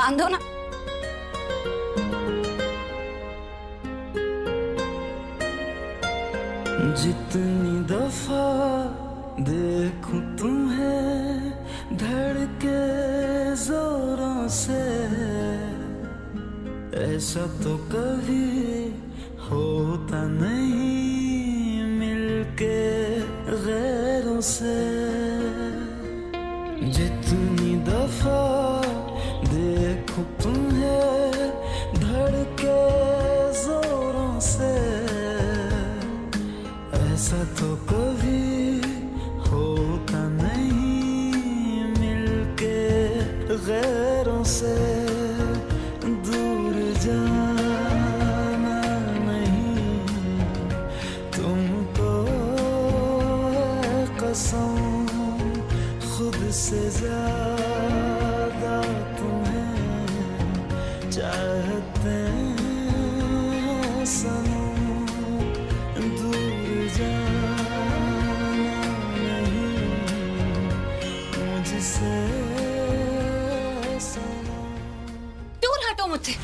बांधो ना। जितनी दफा देखूं तुम्हें धड़के जोरों से, ऐसा तो कभी होता नहीं मिलके गैरों से। जितनी दफा देखूं तुम्हें धड़के जोरों से, ऐसा तो कभी होता नहीं मिलके गैरों से। दूर जाना नहीं तुमको है कसम, खुद से ज्यादा तुम्हें चाहते हैं सनम। दूर जाना नहीं मुझसे सनम। दूर हटो मुझसे।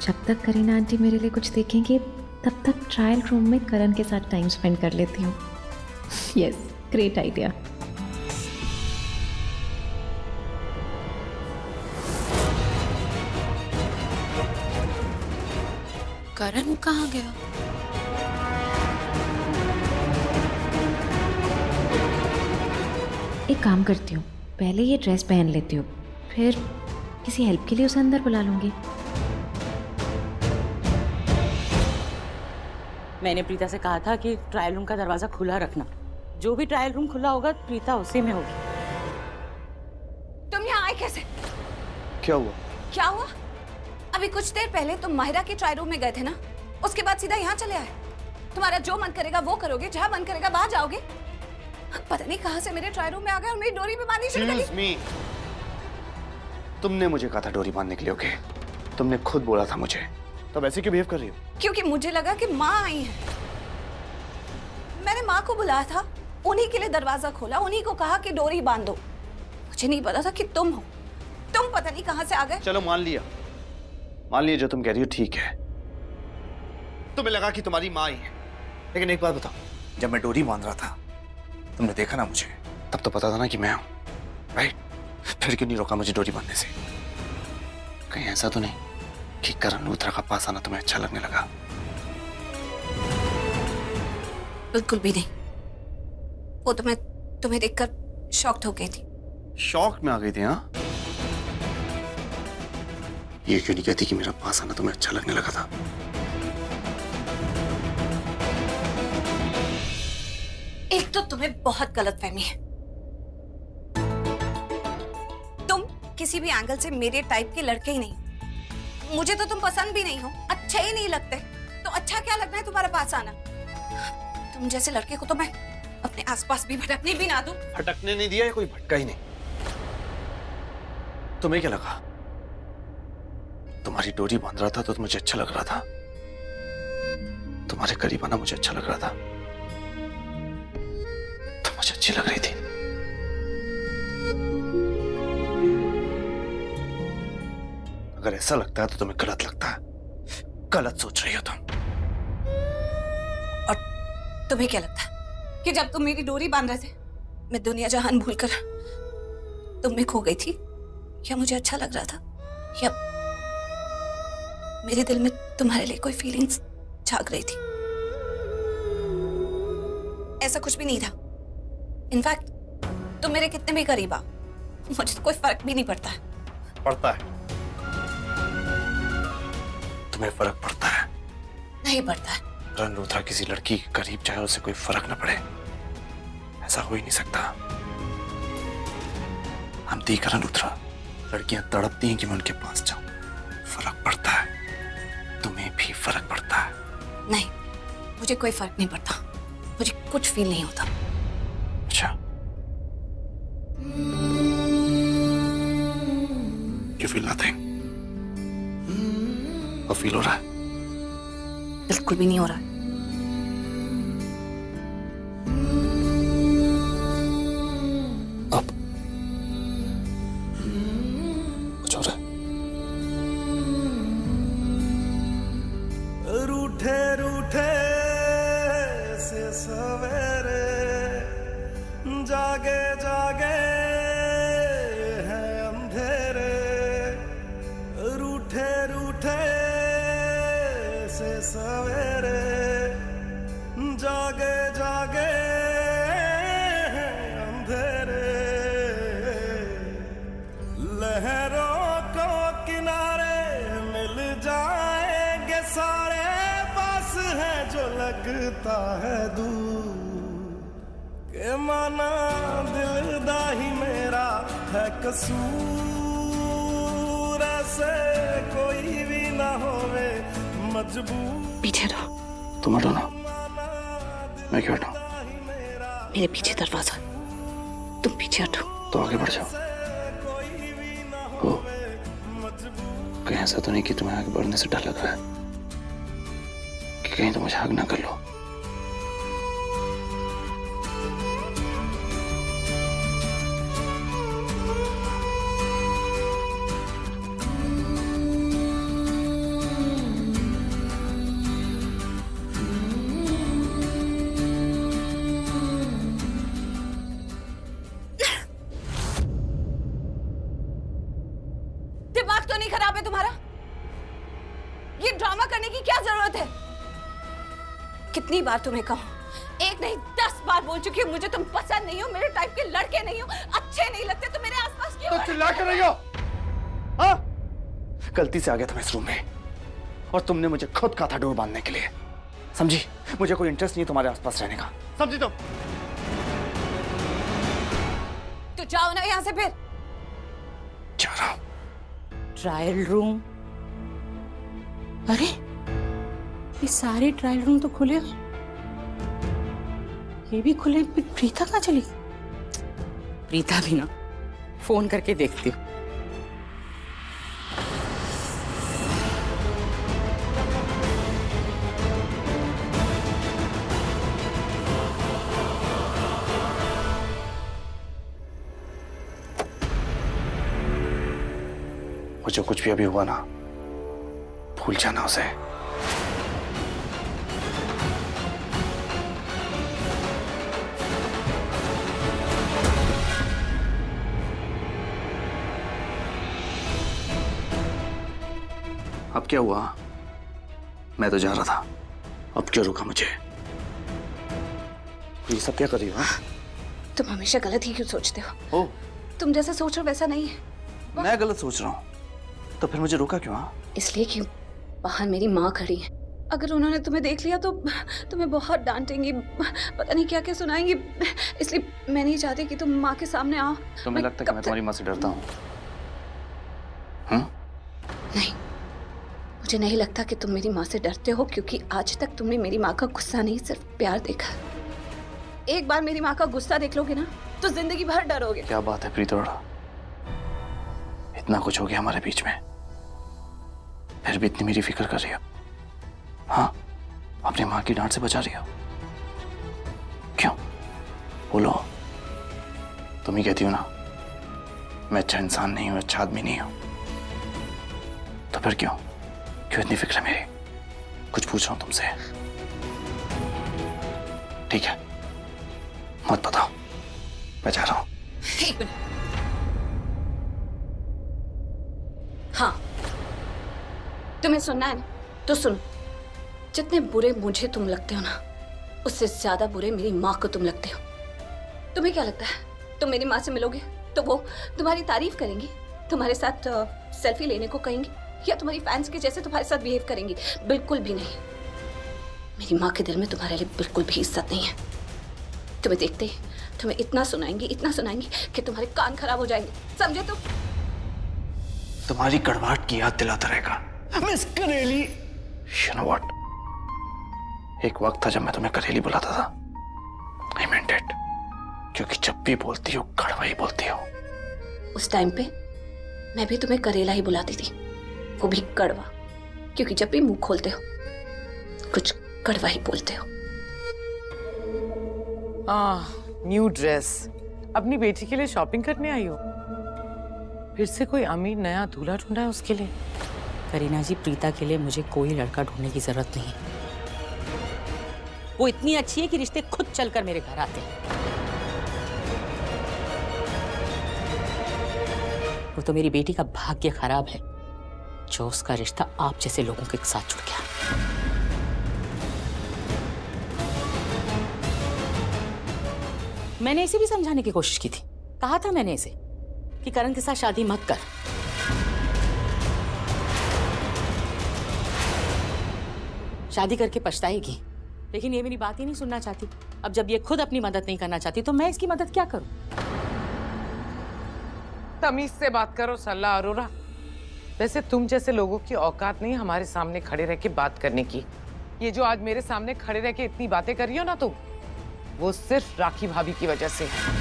जब तक करीना आंटी मेरे लिए कुछ देखेंगे तब तक ट्रायल रूम में करण के साथ टाइम स्पेंड कर लेती हूँ। Yes, great idea. करण कहाँ गया? एक काम करती हूँ, पहले ये ड्रेस पहन लेती हूँ, फिर किसी हेल्प के लिए उसे अंदर बुला लूंगी। मैंने प्रीता से कहा था कि ट्रायल रूम का दरवाजा खुला रखना। जो भी ट्रायल रूम खुला होगा प्रीता उसी में होगी। तुम यहाँ आए कैसे? क्या हुआ? क्या हुआ? अभी कुछ देर पहले तुम माहिरा के ट्रायल रूम में गए थे ना, उसके बाद सीधा यहाँ चले आए। तुम्हारा जो मन करेगा वो करोगे, जहाँ मन करेगा वहां जाओगे। पता नहीं कहाँ से मेरे ट्रायल रूम में आ गए और मेरी डोरी भी बांधनी शुरू कर दी। तुमने मुझे कहा था डोरी बांधने के लिए, ओके? तुमने खुद बोला था मुझे, तो वैसे क्यों बिहेव कर रही हो? क्योंकि मुझे लगा कि माँ आई है। मैंने माँ को बुलाया था, उन्हीं के लिए दरवाजा खोला, उन्हीं को कहा कि डोरी बांधो। मुझे नहीं पता था कि तुम हो। तुम पता नहीं कहाँ से आ गए। चलो मान लिया जो तुम कह रही हो ठीक है। तुम्हें लगा कि तुम्हारी माँ आई है, लेकिन एक बात बताओ, जब मैं डोरी बांध रहा था तुमने देखा ना मुझे, तब तो पता था ना कि मैं हूं, राइट? फिर क्यों नहीं रोका मुझे डोरी बांधने से? कहीं ऐसा तो नहीं कि करण लूथरा का पास आना तुम्हें अच्छा लगने लगा? बिल्कुल भी नहीं। वो तुम्हें देखकर शॉक्ड हो गई थी। शॉक में आ गई थी? हाँ, ये क्यों नहीं कहती कि मेरा पास आना तुम्हें अच्छा लगने लगा था? एक तो तुम्हें बहुत गलतफहमी है। तुम किसी भी एंगल से मेरे टाइप के लड़के ही नहीं। मुझे तो तुम पसंद भी नहीं हो, अच्छे ही नहीं लगते, तो अच्छा क्या लगना है तुम्हारे पास आना? तुम जैसे लड़के को तो मैं अपने आसपास भी भटकने भी ना दूं। भटकने नहीं दिया, कोई भटका ही नहीं। तुम्हें क्या लगा? तुम्हारी डोरी बांध रहा था तो मुझे अच्छा लग रहा था, तुम्हारे करीब आना मुझे अच्छा लग रहा था, तो मुझे अच्छी लग रही थी। अगर ऐसा लगता है तो तुम्हें गलत लगता है, गलत सोच रही हो तुम। और तुम्हें क्या लगता है कि जब तुम मेरी डोरी बांध रहे थे मैं दुनिया जहान भूलकर तुम में खो गई थी? या मुझे अच्छा लग रहा था, या मेरे दिल में तुम्हारे लिए कोई फीलिंग्स जाग रही थी? ऐसा कुछ भी नहीं था। इनफैक्ट तुम मेरे कितने भी करीब आओ, मुझे तो कोई फर्क भी नहीं पड़ता है। पड़ता है, तुम्हें फर्क पड़ता है। नहीं पड़ता है। करण लूथरा किसी लड़की के करीब चाहे उसे कोई फर्क न पड़े, ऐसा हो ही नहीं सकता। हम दी करण लूथरा, लड़कियां तड़पती हैं कि मैं उनके पास जाऊं। फर्क पड़ता है, तुम्हें भी फर्क पड़ता है। नहीं, मुझे कोई फर्क नहीं पड़ता, मुझे कुछ फील नहीं होता। अच्छा, you feel nothing? और फील हो रहा है? बिल्कुल भी नहीं हो रहा है। अब सवेरे जागे जागे अंधेरे लहरों को किनारे मिल जाएंगे सारे पास है जो लगता है दूर के माना दिलदा ही मेरा है कसूर ऐसे कोई भी ना होवे मजबूर पीछे रहो। तुम हटो ना, मैं क्यों हटाऊं? मेरे पीछे दरवाजा, तुम पीछे हटो। तो आगे बढ़ जाओ। ओ, कहीं ऐसा तो नहीं कि तुम्हें आगे बढ़ने से डर लग रहा है कि कहीं तुम मुझे हक ना कर लो? दिमाग तो नहीं खराब है तुम्हारा? ये ड्रामा करने की क्या जरूरत है? कितनी बार तुम्हें कहूं, एक नहीं 10 बार बोल चुकी हूँ मुझे तुम पसंद नहीं हो, मेरे टाइप के लड़के नहीं हो, अच्छे नहीं लगते, तो मेरे आसपास क्यों? तो चिल्ला कर रही हो? हाँ? गलती से आ गया था मैं इस रूम में और तुमने मुझे खुद कहा था डोर बांधने के लिए, समझी? मुझे कोई इंटरेस्ट नहीं तुम्हारे आसपास रहने का, समझी तुम? तो जाओ ना यहाँ से फिर। जा रहा हूं। Trial room? अरे ये सारे ट्रायल रूम तो खुले हैं, ये भी खुले। प्रीता कहाँ चली? प्रीता भी ना, फोन करके देखती हूँ। वो जो कुछ भी अभी हुआ ना, भूल जाना उसे। अब क्या हुआ? मैं तो जा रहा था, अब क्यों रोका मुझे? ये सब क्या कर रही हो? तुम हमेशा गलत ही क्यों सोचते हो? ओ, तुम जैसा सोच रहे हो वैसा नहीं है। मैं गलत सोच रहा हूँ तो फिर मुझे रोका क्यों? इसलिए कि बाहर मेरी माँ खड़ी है, अगर उन्होंने तुम्हें देख लिया तो तुम्हें बहुत डांटेंगी, पता नहीं क्या क्या सुनाएंगी, इसलिए मैं नहीं चाहती कि तुम माँ के सामने आओ। तुम्हें लगता है कि मैं तुम्हारी माँ से डरता हूँ? नहीं, मुझे नहीं लगता कि तुम मेरी माँ से डरते हो, क्योंकि आज तक तुमने मेरी माँ का गुस्सा नहीं सिर्फ प्यार देखा। एक बार मेरी माँ का गुस्सा देख लोगे ना तो जिंदगी भर डरोगे। क्या बात है प्रीतोड़ा, इतना कुछ हो गया हमारे बीच में, फिर भी इतनी मेरी फिक्र कर रही हो? हाँ, अपनी माँ की डांट से बचा रही हो? क्यों? बोलो, तुम ही कहती हो ना मैं अच्छा इंसान नहीं हूं, अच्छा आदमी नहीं हूं, तो फिर क्यों इतनी फिक्र है मेरी? कुछ पूछ रहा हूं तुमसे। ठीक है, मत बताओ, मैं जा रहा हूं। एक मिनट। हाँ, तुम्हें सुनना है ना तो सुनो। जितने बुरे मुझे तुम लगते हो ना, उससे ज्यादा बुरे मेरी माँ को तुम लगते हो। तुम्हें क्या लगता है तुम मेरी माँ से मिलोगे तो वो तुम्हारी तारीफ करेंगी, तुम्हारे साथ सेल्फी लेने को कहेंगी, या तुम्हारी फैंस के जैसे तुम्हारे साथ बिहेव करेंगी? बिल्कुल भी नहीं। मेरी माँ के दिल में तुम्हारे लिए बिल्कुल भी इज्जत नहीं है। तुम्हें देखते ही तुम्हें इतना सुनाएंगी कि तुम्हारे कान खराब हो जाएंगे, समझे तुम? तुम्हारी कड़वाहट की याद दिलाता रहेगा miss Kareli. You know what? एक वक्त था जब मैं तुम्हें करेली बुलाता था। I meant it. क्योंकि जब भी बोलती हो कड़वा ही बोलती हो। उस टाइम पे मैं भी तुम्हें करेला ही बुलाती थी, वो भी कड़वा, क्योंकि जब भी मुंह खोलते हो कुछ कड़वा ही बोलते हो। न्यू ड्रेस अपनी बेटी के लिए शॉपिंग करने आई हो? फिर से कोई अमीर नया दूल्हा ढूंढा है उसके लिए? करीना जी, प्रीता के लिए मुझे कोई लड़का ढूंढने की जरूरत नहीं। वो इतनी अच्छी है कि रिश्ते खुद चलकर मेरे घर आते हैं। वो तो मेरी बेटी का भाग्य खराब है जो उसका रिश्ता आप जैसे लोगों के साथ जुड़ गया। मैंने इसे भी समझाने की कोशिश की थी। कहा था मैंने इसे कि करण के साथ शादी मत कर। शादी करके पछताएगी, लेकिन ये मेरी बात ही नहीं सुनना चाहती। अब जब ये खुद अपनी मदद नहीं करना चाहती तो मैं इसकी मदद क्या करूं? तमीज से बात करो सरला अरोरा। वैसे तुम जैसे लोगों की औकात नहीं हमारे सामने खड़े रह के बात करने की। ये जो आज मेरे सामने खड़े रह के इतनी बातें कर रही हो ना तुम, वो सिर्फ राखी भाभी की वजह से है।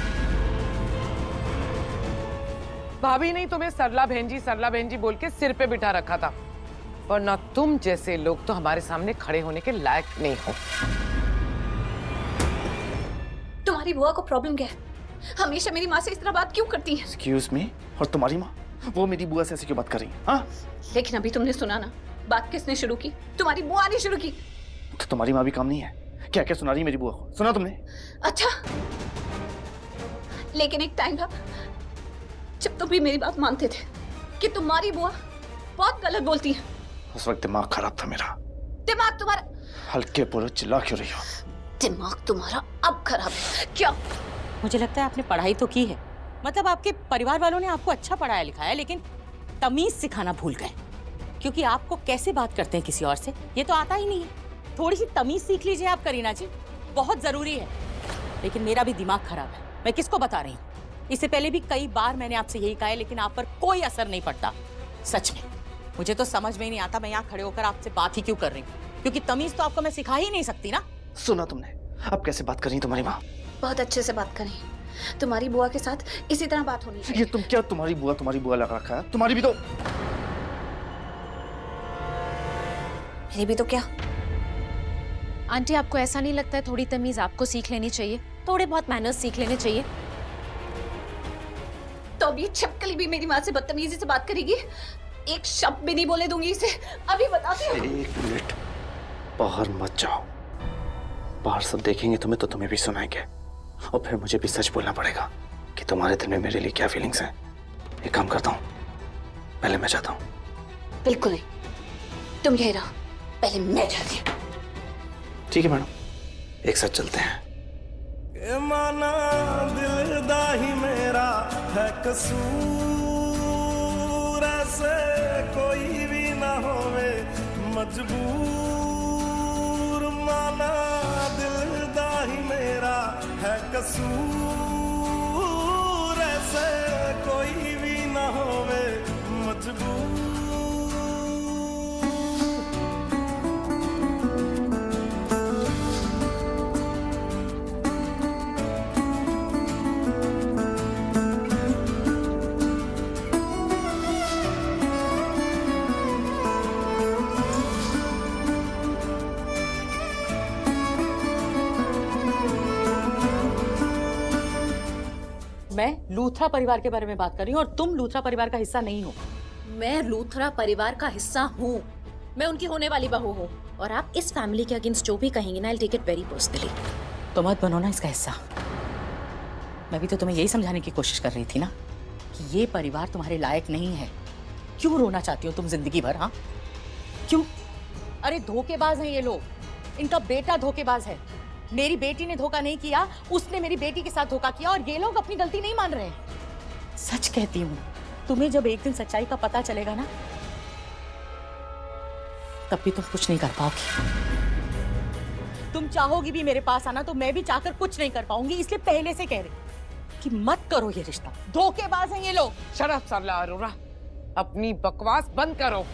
भाभी ने तुम्हें सरला बहन जी बोल के सिर पे बिठा रखा था, वरना तुम जैसे लोग तो हमारे सामने खड़े होने के लायक नहीं हो। तुम्हारी बुआ को प्रॉब्लम क्या है? हमेशा मेरी माँ से इस तरह बात क्यों करती है? एक्सक्यूज मी, और तुम्हारी माँ वो मेरी बुआ से ऐसे क्यों बात कर रही है? हाँ, लेकिन अभी तुमने सुना ना, बात किसने शुरू की? तुम्हारी बुआ ने शुरू की। तो तुम्हारी माँ भी काम नहीं है क्या? क्या सुना रही है मेरी बुआ को? सुना तुमने? अच्छा, लेकिन एक टाइम था जब तुम भी मेरी बात मानते थे कि तुम्हारी बुआ बहुत गलत बोलती है। उस वक्त दिमाग खराब था मेरा। दिमाग तुम्हारा? हल्के बोलो, चिल्ला क्यों रही हो? दिमाग तुम्हारा अब खराब है क्या? मुझे लगता है आपने पढ़ाई तो की है, मतलब आपके परिवार वालों ने आपको अच्छा पढ़ाया लिखाया, लेकिन तमीज सिखाना भूल गए। क्योंकि आपको कैसे बात करते हैं किसी और से ये तो आता ही नहीं है। थोड़ी सी तमीज सीख लीजिए आप करीना जी, बहुत जरूरी है। लेकिन मेरा भी दिमाग खराब है, मैं किसको बता रही हूँ? इससे पहले भी कई बार मैंने आपसे यही कहा है, लेकिन आप पर कोई असर नहीं पड़ता। सच में मुझे तो समझ में ही नहीं आता मैं यहाँ खड़े होकर आपसे बात ही क्यों कर रही हूँ, क्योंकि तमीज तो आपको मैं सिखा ही नहीं सकती ना। सुना तुमने? अब कैसे बात कर रही है तुम्हारी माँ? बहुत अच्छे से बात करें। तुम्हारी बुआ के साथ इसी तरह बात होनी चाहिए। ये तुम क्या तुम्हारी बुआ लगा रखा है? तुम्हारी भी तो। मेरी भी तो क्या? आंटी, आपको ऐसा नहीं लगता है थोड़ी तमीज आपको सीख लेनी चाहिए? थोड़े बहुत मैनर्स सीख लेने चाहिए। तो अभी छपकली भी मेरी माँ से बदतमीजी से बात करेगी? एक शब्द भी नहीं बोले दूंगी इसे, अभी बताती हूँ। एक मिनट, बाहर मत जाओ। बाहर सब देखेंगे तुम्हें तो तुम्हें भी सुनाएंगे, और फिर मुझे भी सच बोलना पड़ेगा कि तुम्हारे दिल में मेरे लिए क्या फीलिंग्स हैं। एक काम करता हूँ, पहले मैं जाता हूँ। बिल्कुल नहीं, तुम यही रहो, पहले मैं जाती हूँ। ठीक है मैडम, एक साथ चलते हैं। के माना दिल दा ही मेरा है कसूर, ऐसे कोई भी ना होवे मजबूर। माना दिल दा ही मेरा है कसूर, ऐसे कोई भी ना होवे मजबूर। मैं लूथरा परिवार के बारे में बात कर रही हूँ और तुम लूथरा परिवार का हिस्सा नहीं हो। मैं लूथरा परिवार का हिस्सा हूँ, मैं उनकी होने वाली बहू हूँ, और आप इस फैमिली के अगेंस्ट जो भी कहेंगे ना, I take it very personally. तो मत बनो ना इसका हिस्सा। मैं भी तो तुम्हें यही समझाने की कोशिश कर रही थी ना कि ये परिवार तुम्हारे लायक नहीं है। क्यों रोना चाहती हो तुम जिंदगी भर? हाँ क्यों? अरे धोखेबाज हैं ये लोग, इनका बेटा धोखेबाज है। मेरी बेटी ने धोखा नहीं किया, उसने मेरी बेटी के साथ धोखा किया, और ये लोग अपनी गलती नहीं मान रहे हैं। सच कहती हूँ, तुम्हें जब एक दिन सच्चाई का पता चलेगा ना, तब भी तुम कुछ नहीं कर पाओगी। तुम चाहोगी भी मेरे पास आना तो मैं भी चाहकर कुछ नहीं कर पाऊंगी, इसलिए पहले से कह रही कि मत करो ये रिश्ता। धोखेबाज हैं ये लोग। शट अप सरला अरोरा, अपनी बकवास बंद करो।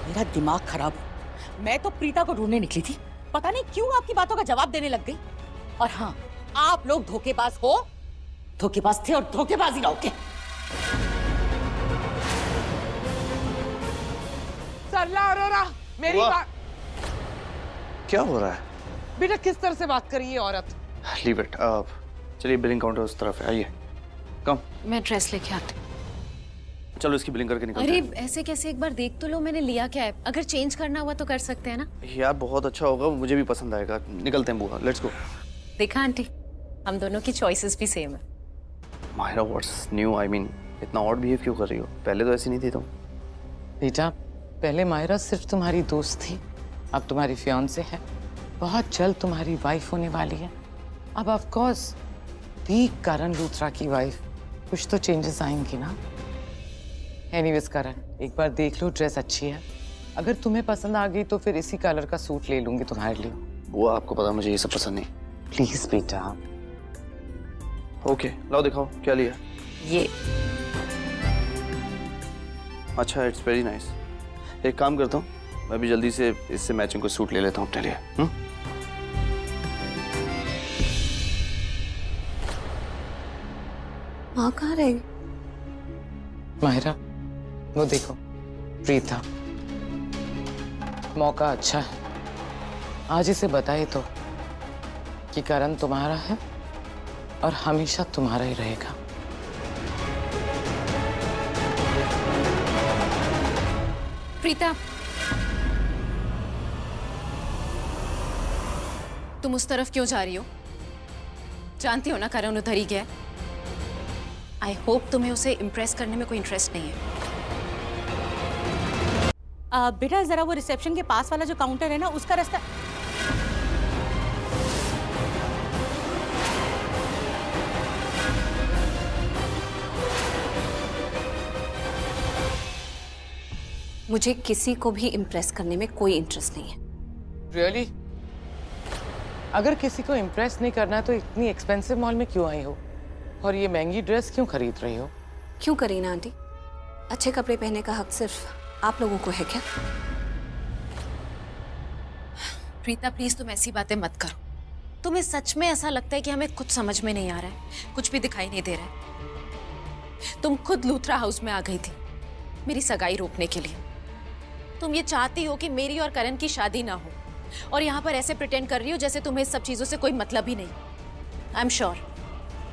मेरा दिमाग खराब हो। मैं तो प्रीता को ढूंढने निकली थी, पता नहीं क्यों आपकी बातों का जवाब देने लग गई। और हाँ, आप लोग धोखेबाज हो, धोखेबाज थे और धोखेबाजी रहोगे। सरला अरोरा, मेरी बात। क्या हो रहा है बेटा? किस तरह से बात कर रही है औरत? Leave it. चलिए, बिलिंग काउंटर उस तरफ है, आइए। कम, मैं ड्रेस लेके आती। चलो इसकी बिलिंग करके निकलते अरे हैं। ऐसे कैसे, एक बार देख तो लो मैंने लिया क्या है। अगर चेंज करना हुआ तो कर सकते हैं ना। यार बहुत अच्छा होगा, मुझे भी पसंद आएगा। निकलते हैं बुआ, लेट्स गो। देखा आंटी, हम दोनों की चॉइसेस भी सेम है। Myra, what's new? I mean, इतना ऑड बिहेव क्यों कर रही हो? पहले तो ऐसी नहीं थी तुम। बेटा, पहले मायरा सिर्फ तुम्हारी दोस्त थी, अब तुम्हारी फियांसे है, बहुत जल्द तुम्हारी वाइफ होने वाली है। अब ऑफ कोर्स भी करण लूथरा की वाइफ, कुछ तो चेंजेस आएंगी ना। एनीवेज करण, एक बार देख लो, ड्रेस अच्छी है। अगर तुम्हें पसंद आ गई तो फिर इसी कलर का सूट ले लूंगी तुम्हारे लिए। वो आपको पता मुझे ये सब पसंद नहीं। प्लीज बेटा। ओके, लाओ दिखाओ क्या लिया। ये अच्छा, इट्स वेरी नाइस। एक काम करता हूँ, मैं भी जल्दी से इससे मैचिंग को सूट ले लेता हूँ अपने लिए। माँ कहाँ रहेगी? माहिरा, वो देखो प्रीता, मौका अच्छा है, आज इसे बताए तो कि करण तुम्हारा है और हमेशा तुम्हारा ही रहेगा। प्रीता, तुम उस तरफ क्यों जा रही हो? जानती हो ना करण उधर ही गया। आई होप तुम्हें उसे इम्प्रेस करने में कोई इंटरेस्ट नहीं है। बेटा जरा वो रिसेप्शन के पास वाला जो काउंटर है ना, उसका रास्ता। मुझे किसी को भी इम्प्रेस करने में कोई इंटरेस्ट नहीं है। रियली? अगर किसी को इम्प्रेस नहीं करना है तो इतनी एक्सपेंसिव मॉल में क्यों आई हो और ये महंगी ड्रेस क्यों खरीद रही हो? क्यों करीना आंटी, अच्छे कपड़े पहनने का हक सिर्फ आप लोगों को है क्या? प्रीता प्लीज तुम ऐसी बातें मत करो। तुम्हें सच में ऐसा लगता है कि हमें कुछ समझ में नहीं आ रहा है, कुछ भी दिखाई नहीं दे रहा है? तुम खुद लूथरा हाउस में आ गई थी मेरी सगाई रोकने के लिए। तुम ये चाहती हो कि मेरी और करण की शादी ना हो, और यहाँ पर ऐसे प्रिटेंड कर रही हो जैसे तुम्हें इस सब चीजों से कोई मतलब ही नहीं। आई एम श्योर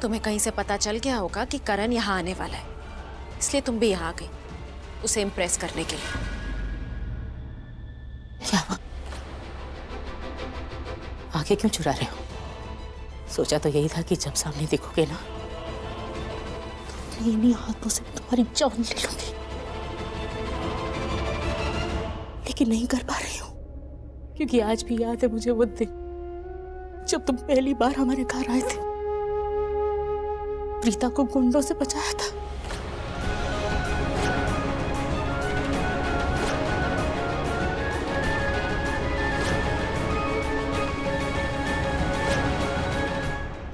तुम्हें कहीं से पता चल गया होगा कि करण यहाँ आने वाला है, इसलिए तुम भी यहाँ आ गई उसे इम्प्रेस करने के लिए। क्या आगे क्यों चुरा रहे हो? सोचा तो यही था कि जब सामने दिखोगे ना तो इन्हीं हाथों से तुम्हारी जान ले लूंगी, लेकिन नहीं कर पा रही हूँ क्योंकि आज भी याद है मुझे वो दिन जब तुम पहली बार हमारे घर आए थे। प्रीता को गुंडों से बचाया था।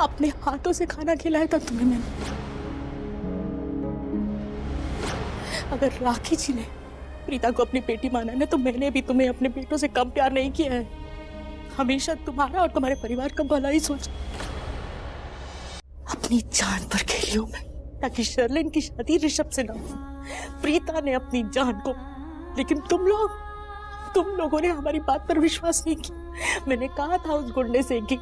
अपने हाथों से खाना खिलाया था तुम्हें मैंने। अगर राखी जी ने प्रीता को अपनी बेटी माना है तो मैंने भी तुम्हें अपने बेटों से कम प्यार नहीं किया है। हमेशा तुम्हारा और तुम्हारे परिवार का भला ही सोचा। अपनी जान पर खेली हूं मैं ताकि शर्लिन की शादी ऋषभ से ना हो। प्रीता ने अपनी जान को, लेकिन तुम लोगों ने हमारी बात पर विश्वास नहीं किया। मैंने कहा था उस गुंडे से कि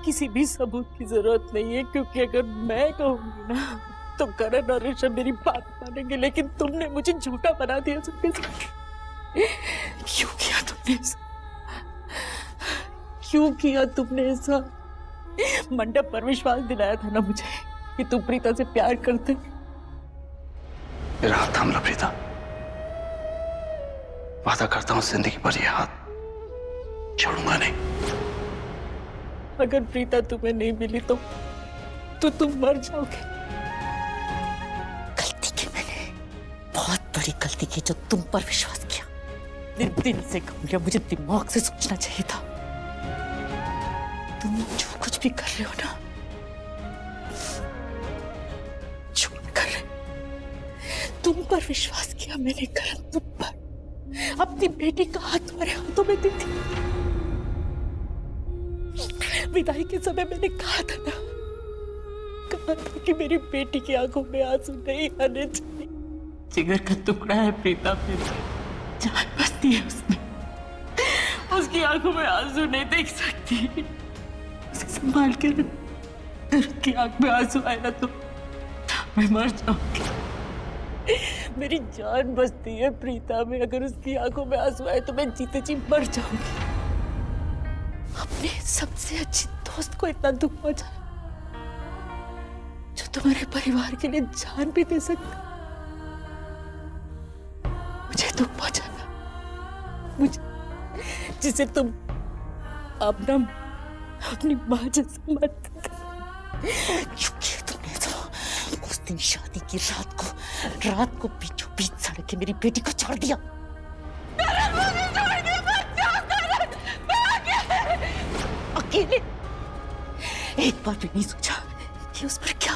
किसी भी सबूत की जरूरत नहीं है, क्योंकि अगर मैं कहूंगी ना तो करण और ऋषभ मेरी बात मानेंगे, लेकिन तुमने मुझे झूठा बना दिया सबके साथ। क्यों किया तुमने ऐसा? क्यों किया तुमने ऐसा? मंडप पर विश्वास दिलाया था ना मुझे कि तुम प्रीता से प्यार करते। मेरा हाथ थाम लो प्रीता, वादा करता हूं जिंदगी भर ये हाथ छोड़ूंगा नहीं। अगर प्रीता तुम्हें नहीं मिली तो तुम मर जाओगे। गलती की मैंने, बहुत बड़ी गलती की जो तुम पर विश्वास किया। दिन से कम लिया, मुझे दिमाग से सोचना चाहिए था। तुम जो कुछ भी कर रहे हो ना, जो कर रहे, तुम पर विश्वास किया मैंने करण, तुम पर। अपनी बेटी का हाथ तुम्हारे हाथों में दी थी। विदाई के समय मैंने कहा था ना, कहा था कि मेरी बेटी की आंखों में आंसू नहीं आने चाहिए। जिगर का टुकड़ा है प्रीता, मेरी जान बसती है उसमें। उसकी आंखों में आंसू नहीं देख सकती। उसे संभाल के रख, उसकी आंख में आंसू आए ना तो मैं मर जाऊंगी। मेरी जान बसती है प्रीता में, अगर उसकी आंखों में आंसू आए तो मैं जीते जी मर जाऊंगी। अपने सबसे अच्छी दोस्त को इतना दुख पहुंचा जो तुम्हारे परिवार के लिए जान भी दे सकता। मुझे दुख पहुंचाना, मुझे जिसे तुम अपनी मां जैसे मत। क्यों दिन शादी की रात को बीचों बीच सड़क के मेरी बेटी को छोड़ दिया। अकेले एक बार भी नहीं सोचा कि उस पर क्या